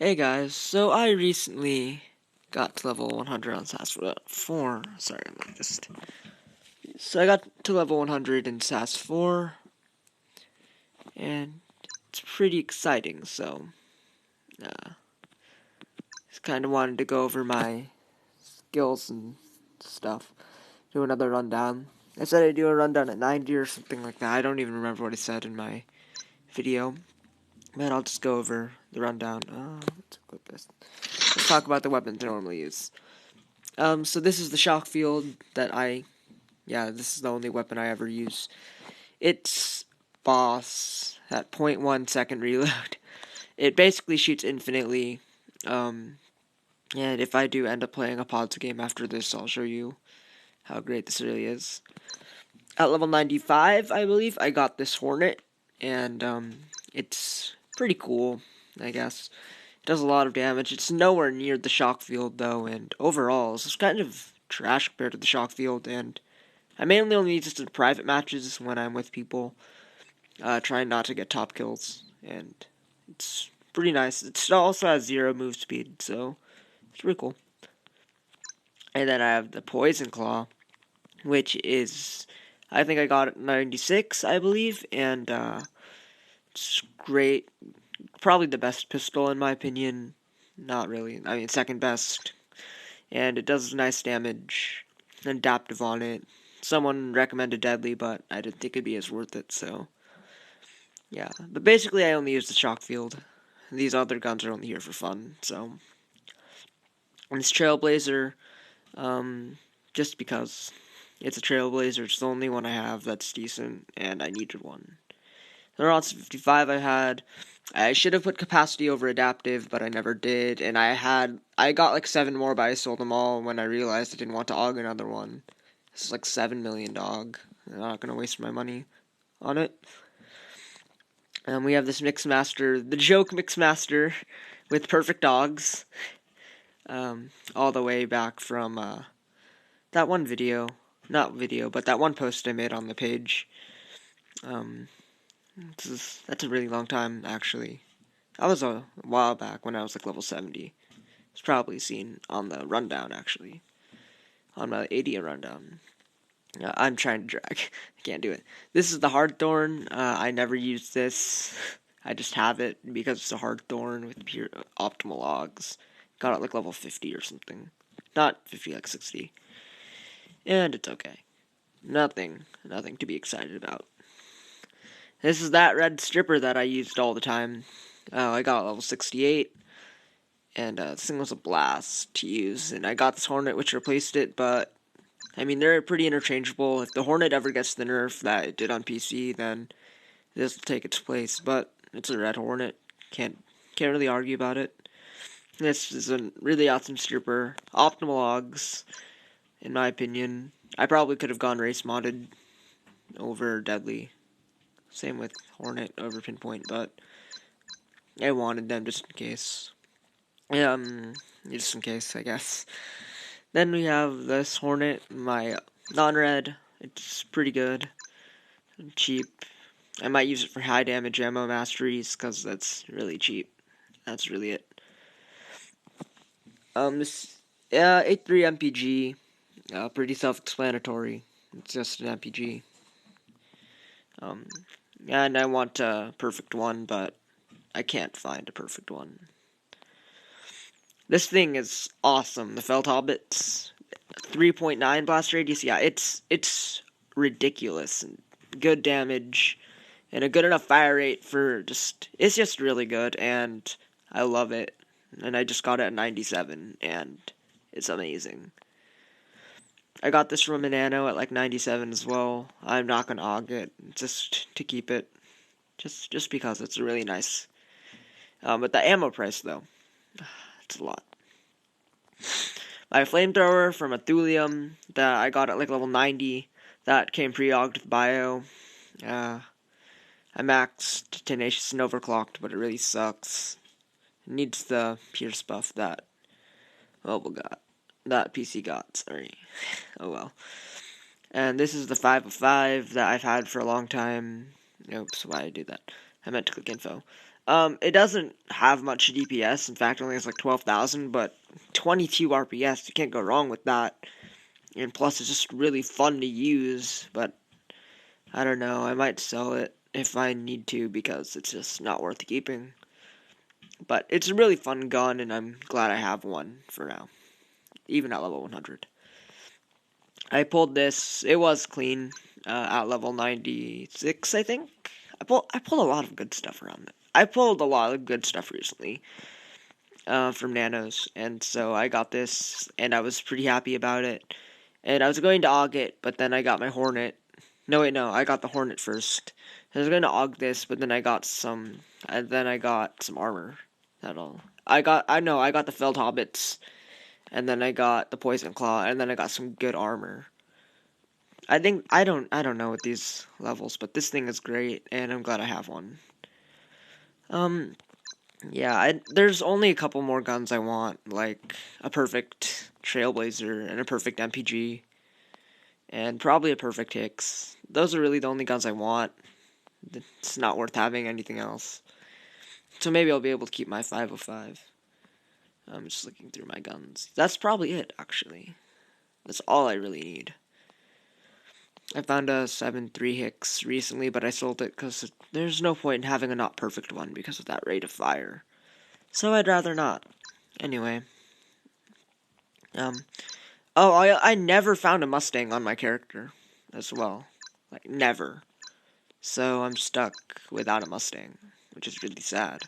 Hey guys, so I recently got to level 100 on SAS4. Sorry, I'm just. So I got to level 100 in SAS4, and it's pretty exciting. So, uh, just kind of wanted to go over my skills and stuff. Do another rundown. I said I'd do a rundown at 90 or something like that. I don't even remember what I said in my video, but I'll just go over the rundown. Let's equip this. Let's talk about the weapons I normally use. So this is the shock field that this is the only weapon I ever use. It's boss at 0.1 second reload. It basically shoots infinitely. And if I do end up playing a pods game after this, I'll show you how great this really is. At level 95, I believe, I got this Hornet, and it's pretty cool, I guess. It does a lot of damage. It's nowhere near the shock field, though, and overall, it's kind of trash compared to the shock field, and I mainly only use this in private matches when I'm with people, trying not to get top kills, and it's pretty nice. It also has 0 move speed, so it's pretty cool. And then I have the Poison Claw, which is, I think I got it 96, I believe, and it's great. Probably the best pistol in my opinion. Not really. I mean, second best. And it does nice damage. Adaptive on it. Someone recommended Deadly, but I didn't think it'd be as worth it, so. Yeah. But basically, I only use the shock field. These other guns are only here for fun, so. And this Trailblazer, just because it's a Trailblazer, it's the only one I have that's decent, and I needed one. The Ronson 55 I should have put capacity over adaptive, but I never did, and I got like 7 more, but I sold them all when I realized I didn't want to aug another one. This is like 7 million dog. I'm not gonna waste my money on it. We have this Mixmaster, the joke Mixmaster, with perfect dogs. All the way back from that one video, not video, but that one post I made on the page. That's a really long time, actually. That was a while back when I was like level 70. It's probably seen on the rundown, actually. On my 80 rundown. I'm trying to drag. I can't do it. This is the Hard Thorn. I never used this. I just have it because it's a Hard Thorn with pure optimal logs. Got it like level 50 or something. Not 50, like 60. And it's okay. Nothing to be excited about. This is that red stripper that I used all the time. I got level 68. And this thing was a blast to use. And I got this Hornet, which replaced it, but I mean, they're pretty interchangeable. If the Hornet ever gets the nerf that it did on PC, then this will take its place. But it's a red Hornet. Can't really argue about it. This is a really awesome stripper. Optimal logs, in my opinion. I probably could have gone race modded over Deadly. Same with Hornet over Pinpoint, but I wanted them just in case. Just in case, I guess. Then we have this Hornet, my non-red. It's pretty good. And cheap. I might use it for high damage ammo masteries, because that's really cheap. That's really it. This 8.3 MPG. Pretty self-explanatory. It's just an MPG. And I want a perfect one, but I can't find a perfect one. This thing is awesome. The Feldhobbits, 3.9 blast radius. Yeah, it's ridiculous and good damage and a good enough fire rate for it's just really good, and I love it. And I just got it at 97, and it's amazing. I got this from a nano at like 97 as well. I'm not gonna aug it just to keep it, just because it's really nice. But the ammo price though, it's a lot. My flamethrower from a Thulium that I got at like level 90, that came pre-auged with bio. I maxed Tenacious and overclocked, but it really sucks. It needs the Pierce buff that mobile got. That PC got, sorry. Oh well. And this is the 505 that I've had for a long time. Oops, why did I do that? I meant to click info. It doesn't have much DPS. In fact, it only has like 12,000, but 22 RPS. You can't go wrong with that. And plus, it's just really fun to use. But I don't know. I might sell it if I need to because it's just not worth keeping. But it's a really fun gun, and I'm glad I have one for now, even at level 100. I pulled this. It was clean at level 96, I think. I pulled a lot of good stuff around it. I pulled a lot of good stuff recently from Nanos, and so I got this, and I was pretty happy about it. And I was going to AUG it, but then I got my Hornet. No, wait, no, I got the Hornet first. I was going to AUG this, but then I got some. And then I got some armor. I got the Felled Hobbits, and then I got the Poison Claw, and then I got some good armor. I don't know with these levels, but this thing is great, and I'm glad I have one. Yeah, there's only a couple more guns I want, like a perfect Trailblazer and a perfect MPG, and probably a perfect Hicks. Those are really the only guns I want. It's not worth having anything else. So maybe I'll be able to keep my 505. I'm just looking through my guns. That's probably it, actually. That's all I really need. I found a 7.3 Hicks recently, but I sold it because there's no point in having a not perfect one because of that rate of fire. So I'd rather not. Anyway. I never found a Mustang on my character as well. Like, never. So I'm stuck without a Mustang, which is really sad.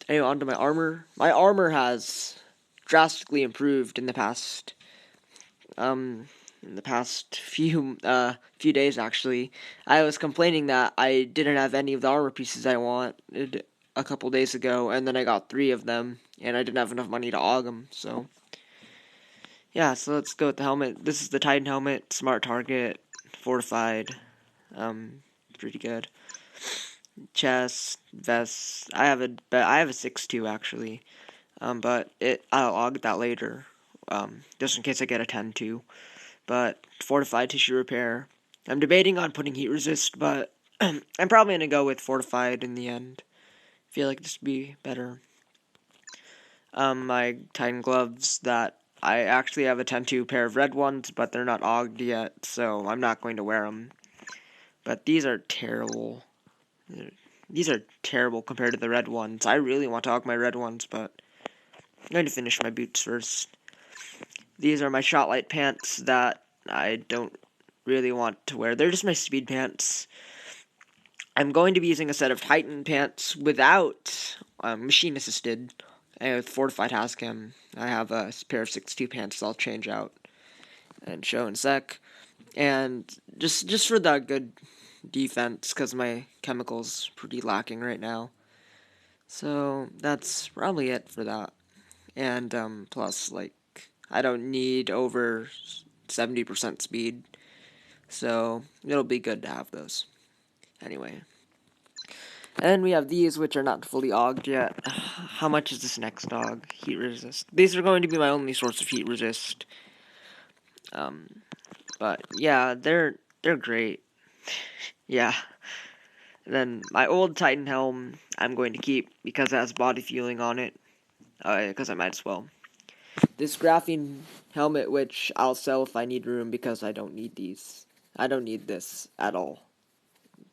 Anyway, on to my armor. My armor has drastically improved in the past few days, actually. I was complaining that I didn't have any of the armor pieces I wanted a couple days ago, and then I got 3 of them, and I didn't have enough money to AUG them, so yeah, so let's go with the helmet. This is the Titan helmet, smart target, fortified, pretty good. Chest, vest. I have a 6.2 actually, but I'll AUG that later, just in case I get a 10.2. But fortified tissue repair. I'm debating on putting heat resist, but I'm probably gonna go with fortified in the end. I feel like this would be better. My Titan gloves that I actually have a 10.2 pair of red ones, but they're not AUG'd yet, so I'm not going to wear them. But these are terrible. These are terrible compared to the red ones. I really want to AUG my red ones, but I'm going to finish my boots first. These are my Shotlight pants that I don't really want to wear. They're just my speed pants. I'm going to be using a set of Titan pants without machine assisted and with fortified Hascam. I have a pair of 6.2 pants I'll change out and show in a sec. And just for the good defense, because my chemical's pretty lacking right now. So that's probably it for that. And plus, like, I don't need over 70% speed, so it'll be good to have those. Anyway. And we have these, which are not fully AUG'd yet. How much is this next dog? Heat resist. These are going to be my only source of heat resist. But yeah, they're great. Yeah. And then my old Titan helm, I'm going to keep because it has body fueling on it. Because I might as well. This graphene helmet, which I'll sell if I need room because I don't need these. I don't need this at all.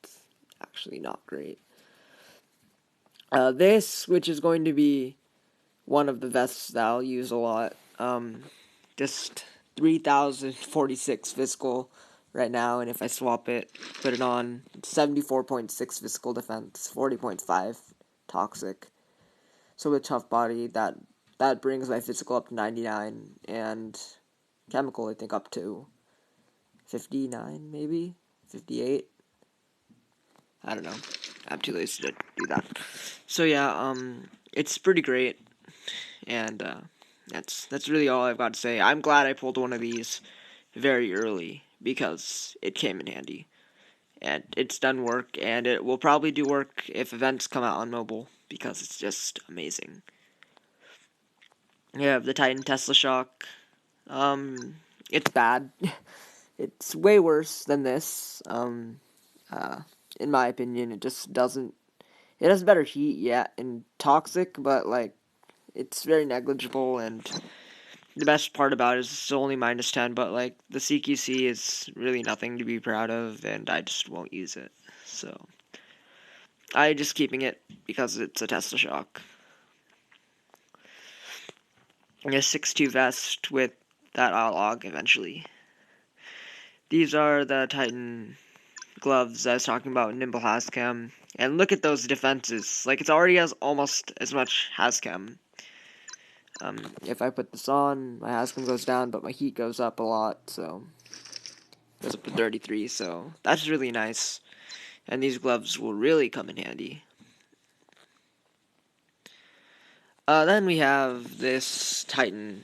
It's actually not great. This, which is going to be one of the vests that I'll use a lot. Just 3,046 physical right now, and if I swap it, put it on, 74.6 physical defense, 40.5 toxic. So with tough body, that brings my physical up to 99, and chemical, I think, up to 59, maybe? 58? I don't know. I'm too lazy to do that. So yeah, it's pretty great, and that's really all I've got to say. I'm glad I pulled one of these very early, because it came in handy. And it's done work, and it will probably do work if events come out on mobile, because it's just amazing. You have the Titan Tesla Shock. It's bad. It's way worse than this. In my opinion, it just doesn't It has better heat, yeah, and toxic, but like it's very negligible. And the best part about it is it's only -10, but like the CQC is really nothing to be proud of, and I just won't use it. So I just keeping it because it's a Tesla shock. And a 6.2 vest with that I'll aug eventually. These are the Titan gloves I was talking about, Nimble Hazcam. And look at those defenses. Like, it already has almost as much Hazcam. If I put this on, my Hazcam goes down, but my heat goes up a lot, so it goes up to 33, so that's really nice. And these gloves will really come in handy. Then we have these Titan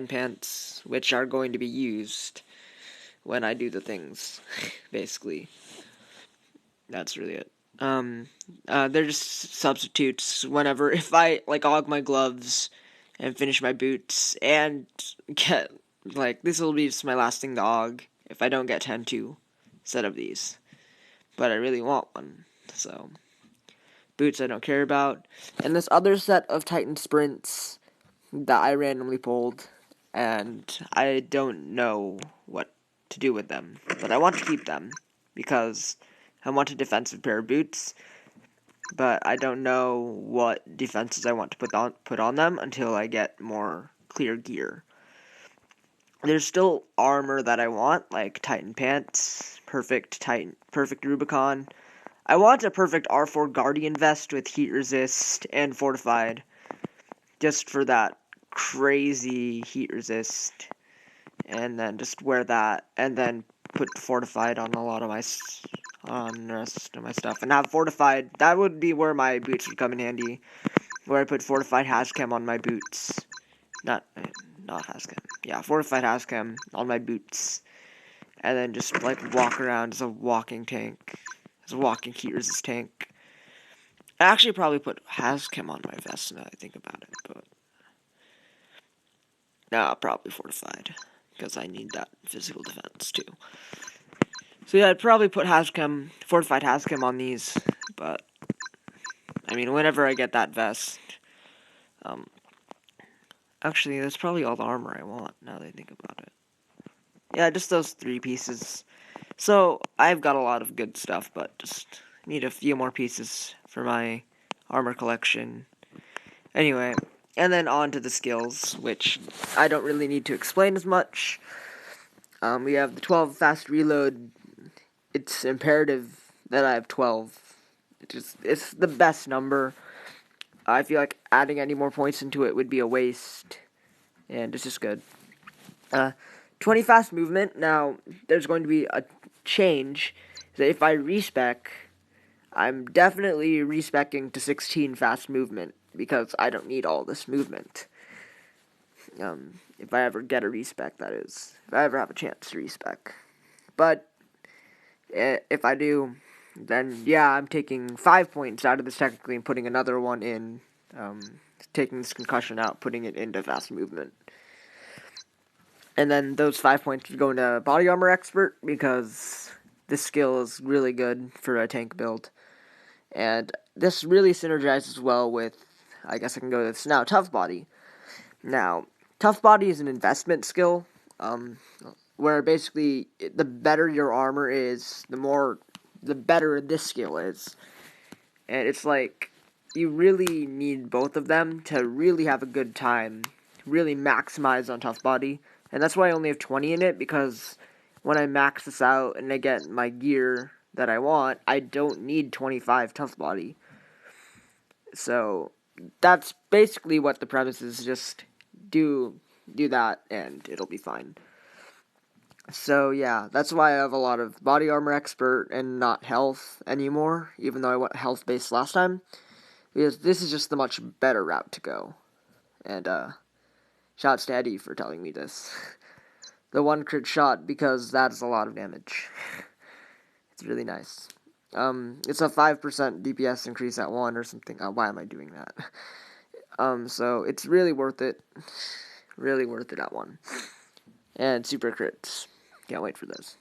pants, which are going to be used when I do the things, basically. That's really it. They're just substitutes whenever, if I, like, aug my gloves and finish my boots and get, like, this will be just my last thing to aug if I don't get 10-2 instead of these. But I really want one, so boots I don't care about. And this other set of Titan Sprints that I randomly pulled, and I don't know what to do with them, but I want to keep them because I want a defensive pair of boots, but I don't know what defenses I want to put on them until I get more clear gear. There's still armor that I want, like Titan pants, perfect Rubicon. I want a perfect R4 Guardian vest with heat resist and fortified, just for that crazy heat resist, and then just wear that, and then put fortified on a lot of on the rest of my stuff, and have fortified. That would be where my boots would come in handy, where I put fortified Hazcam on my boots, not Hazcam, yeah, fortified Hazcam on my boots, and then just like walk around as a walking tank, as a walking heat resist tank. I actually probably put Hazcam on my vest now that I think about it, but no, probably fortified, because I need that physical defense too. So yeah, I'd probably put fortified Hazcam on these, but I mean, whenever I get that vest, actually, that's probably all the armor I want, now that I think about it. Yeah, just those 3 pieces. So, I've got a lot of good stuff, but just need a few more pieces for my armor collection. Anyway, and then on to the skills, which I don't really need to explain as much. We have the 12 fast reload. It's imperative that I have 12. It's the best number. I feel like adding any more points into it would be a waste, and it's just good. 20 fast movement. Now, there's going to be a change. That if I respec, I'm definitely respecing to 16 fast movement, because I don't need all this movement. If I ever get a respec, that is. If I ever have a chance to respec. But if I do, then yeah, I'm taking 5 points out of this technically and putting another one in, taking this concussion out, putting it into fast movement. And then those 5 points would go into body armor expert, because this skill is really good for a tank build. And this really synergizes well with, I guess I can go to this now, tough body. Now, tough body is an investment skill, where basically the better your armor is, the better this skill is. And it's like, you really need both of them to really have a good time, really maximize on tough body. And that's why I only have 20 in it, because when I max this out and I get my gear that I want, I don't need 25 tough body. So that's basically what the premise is, just do that and it'll be fine. So yeah, that's why I have a lot of body armor expert and not health anymore, even though I went health based last time, because this is just the much better route to go. And shouts to Eddie for telling me this. The 1 crit shot, because that is a lot of damage. It's really nice. It's a 5% DPS increase at 1 or something. Why am I doing that? So it's really worth it. Really worth it at 1. And super crits. Can't wait for this.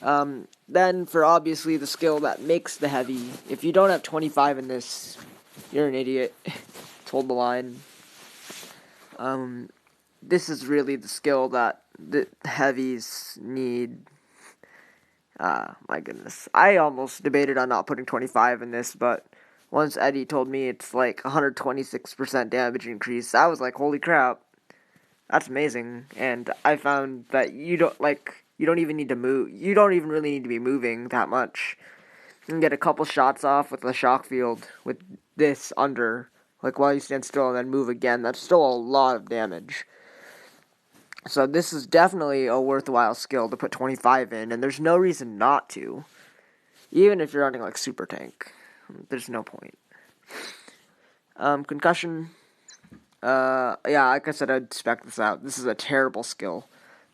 Then for obviously the skill that makes the heavy, if you don't have 25 in this, you're an idiot. Hold the line. This is really the skill that the heavies need. My goodness. I almost debated on not putting 25 in this, but once Eddie told me it's like 126% damage increase, I was like, holy crap. That's amazing. And I found that you don't even need to move. You don't even really need to be moving that much. You can get a couple shots off with a shock field with this under, like while you stand still and then move again. That's still a lot of damage. So this is definitely a worthwhile skill to put 25 in, and there's no reason not to. Even if you're running like Super Tank, there's no point. Concussion. Yeah, like I said, I'd spec this out. This is a terrible skill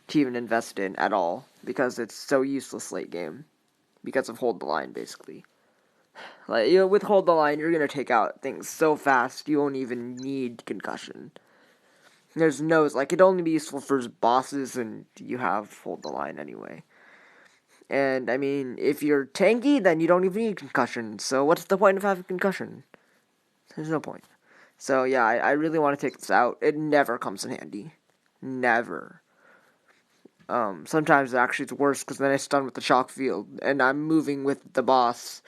to even invest in at all, because it's so useless late game. Because of hold the line, basically. Like, with hold the line, you're gonna take out things so fast, you won't even need concussion. There's no, it'd only be useful for bosses, and you have hold the line anyway. And, I mean, if you're tanky, then you don't even need concussion, so what's the point of having concussion? There's no point. So, yeah, I really want to take this out. It never comes in handy. Never. Sometimes actually it's worse, because then I stun with the shock field, and I'm moving with the boss,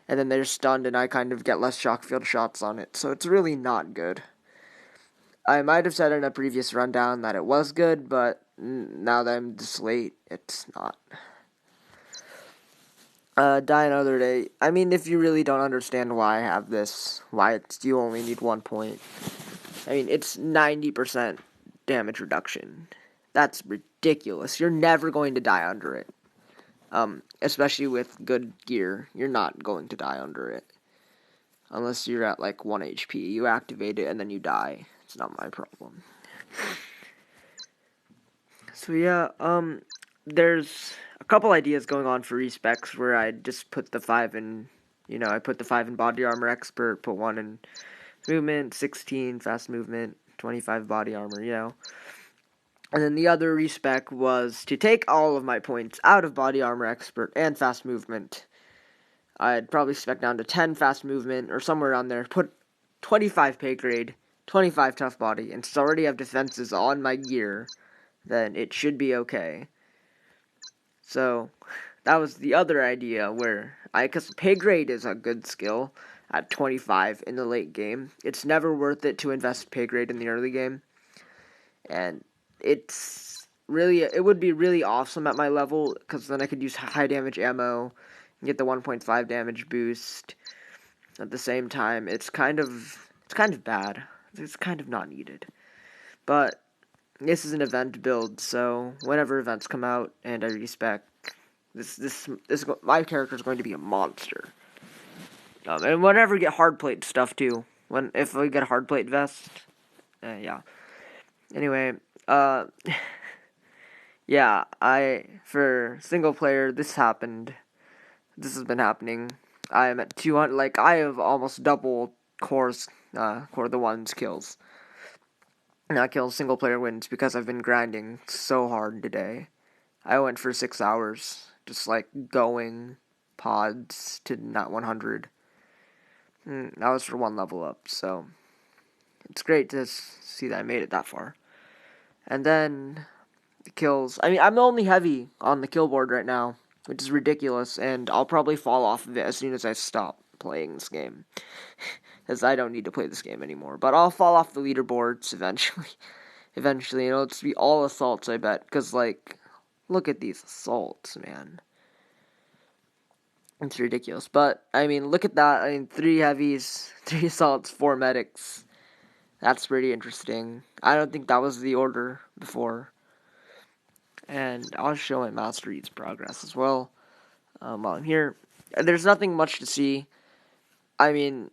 and then they're stunned, and I kind of get less shock field shots on it, so it's really not good. I might have said in a previous rundown that it was good, but now that I'm this late, it's not. Die another day. I mean, if you really don't understand why I have this, you only need 1 point. I mean, it's 90% damage reduction. That's ridiculous. You're never going to die under it. Especially with good gear, you're not going to die under it. Unless you're at like 1 HP. You activate it and then you die. It's not my problem. So yeah, there's a couple ideas going on for respecs where I just put the 5 in, I put the 5 in body armor expert, put 1 in movement, 16 fast movement, 25 body armor, And then the other respec was to take all of my points out of body armor expert and fast movement. I'd probably spec down to 10 fast movement or somewhere around there, put 25 pay grade, 25 tough body, and already have defenses on my gear, then it should be okay. So, that was the other idea because pay grade is a good skill at 25 in the late game. It's never worth it to invest pay grade in the early game. And it would be really awesome at my level, because then I could use high damage ammo and get the 1.5 damage boost. At the same time, it's kind of bad. It's kind of not needed. But this is an event build, so whenever events come out and I respec, my character is going to be a monster. And whenever we get hardplate stuff too, if we get a hardplate vest, yeah. Anyway, yeah, for single player, this happened. This has been happening. I am at 200, I have almost double core the ones kills. Not kills, single player wins, because I've been grinding so hard today. I went for 6 hours, just going pods to not 100. That was for 1 level up, so it's great to see that I made it that far. And then the kills. I mean, I'm the only heavy on the kill board right now, which is ridiculous, and I'll probably fall off of it as soon as I stop playing this game. Because I don't need to play this game anymore. But I'll fall off the leaderboards eventually. Eventually, it'll just be all assaults, I bet. Because, look at these assaults, man. It's ridiculous. But, I mean, look at that. I mean, 3 heavies, 3 assaults, 4 medics. That's pretty interesting. I don't think that was the order before. And I'll show my Masteries progress as well while I'm here. There's nothing much to see. I mean,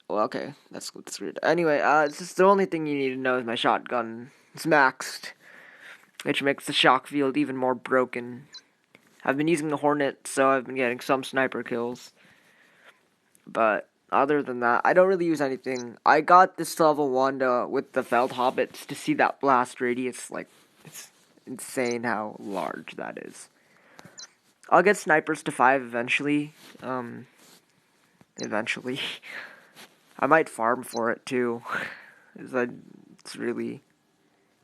well, okay, that's weird. Anyway, it's just the only thing you need to know is my shotgun is maxed, which makes the shock field even more broken. I've been using the Hornet, so I've been getting some sniper kills. But other than that, I don't really use anything. I got this level 1 with the Feld Hobbits to see that blast radius. It's insane how large that is. I'll get snipers to 5 eventually. Eventually. I might farm for it too. It's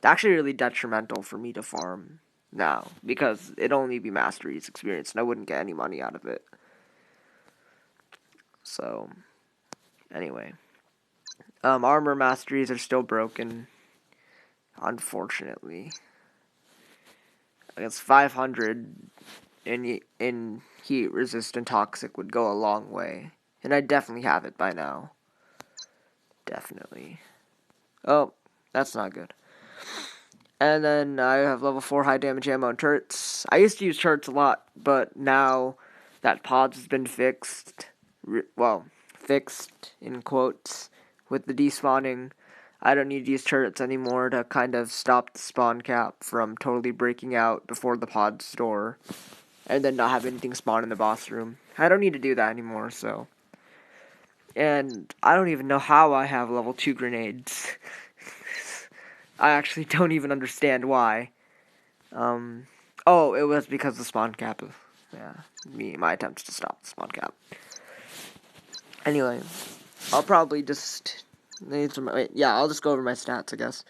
actually really detrimental for me to farm now, because it'd only be Masteries experience and I wouldn't get any money out of it. So, anyway. Armor Masteries are still broken, unfortunately. I guess 500 in heat resistant toxic would go a long way. And I definitely have it by now. Definitely. Oh, that's not good. And then I have level 4 high damage ammo and turrets. I used to use turrets a lot, but now that pods has been fixed, fixed in quotes, with the despawning, I don't need to use turrets anymore to kind of stop the spawn cap from totally breaking out before the pod store, and then not have anything spawn in the boss room. I don't need to do that anymore, so. And I don't even know how I have level 2 grenades. I actually don't even understand why. Oh, it was because of the spawn cap. My attempts to stop the spawn cap. Anyway, I'll probably just I'll just go over my stats, I guess.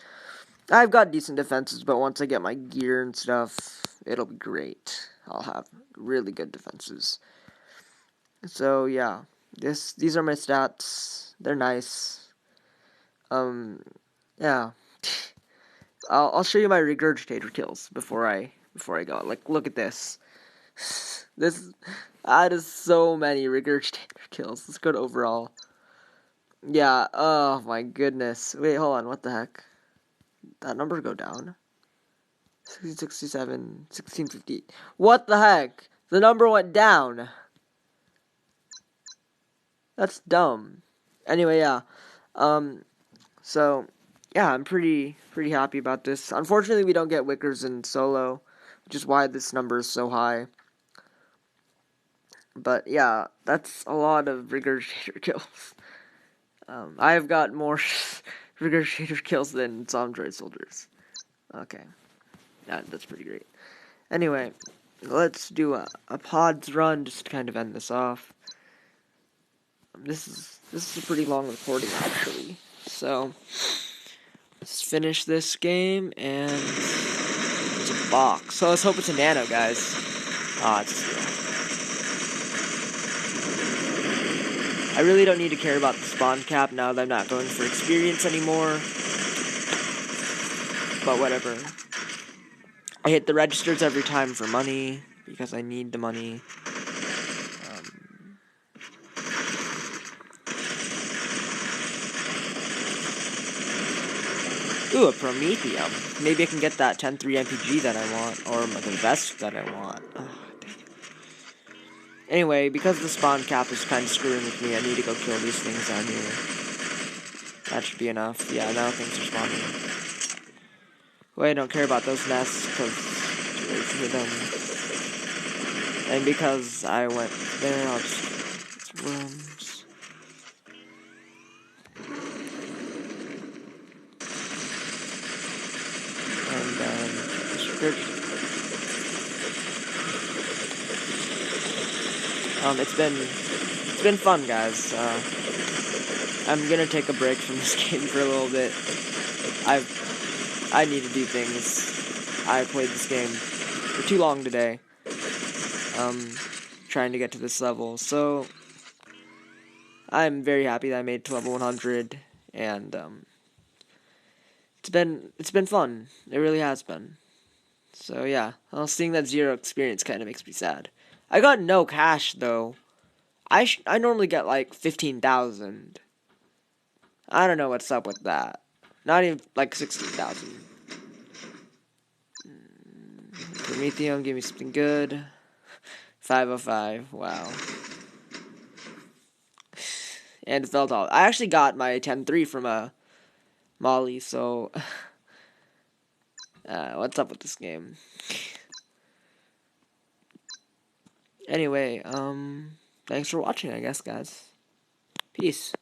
I've got decent defenses, but once I get my gear and stuff, it'll be great. I'll have really good defenses. So yeah, these are my stats. They're nice. Yeah. I'll show you my regurgitator kills before I go. Like, look at this. That is so many regurgitator kills. Let's go to overall. Yeah, oh my goodness. Wait, hold on, what the heck? That number go down? 1667, 1650. What the heck? The number went down. That's dumb. Anyway, yeah. So, yeah, I'm pretty happy about this. Unfortunately, we don't get Wickers in solo, which is why this number is so high. But, yeah, that's a lot of regurgitator kills. I've got more regurgitator kills than some droid soldiers. Okay. That's pretty great. Anyway, let's do a pods run just to kind of end this off. This is a pretty long recording, actually. So, let's finish this game, and it's a box. So let's hope it's a nano, guys. It's I really don't need to care about the spawn cap now that I'm not going for experience anymore. But whatever. I hit the registers every time for money, because I need the money. Ooh, a Promethium. Maybe I can get that 10-3 MPG that I want, or the vest that I want. Oh, dang it. Anyway, because the spawn cap is kind of screwing with me, I need to go kill these things down here. That should be enough. Yeah, now things are spawning. Well, I don't care about those nests, because too late to hit them. And because I went there, I'll just... It's worms. It's been fun, guys. I'm gonna take a break from this game for a little bit. I need to do things. I played this game for too long today. Trying to get to this level. So I'm very happy that I made it to level 100, and it's been fun. It really has been. So yeah, seeing that 0 experience kind of makes me sad. I got no cash though. I normally get like 15,000. I don't know what's up with that. Not even like 16,000. Promethium, give me something good. 505. Wow. And Feldal. I actually got my 10-3 from a Molly, so what's up with this game? Anyway, thanks for watching, I guess, guys. Peace.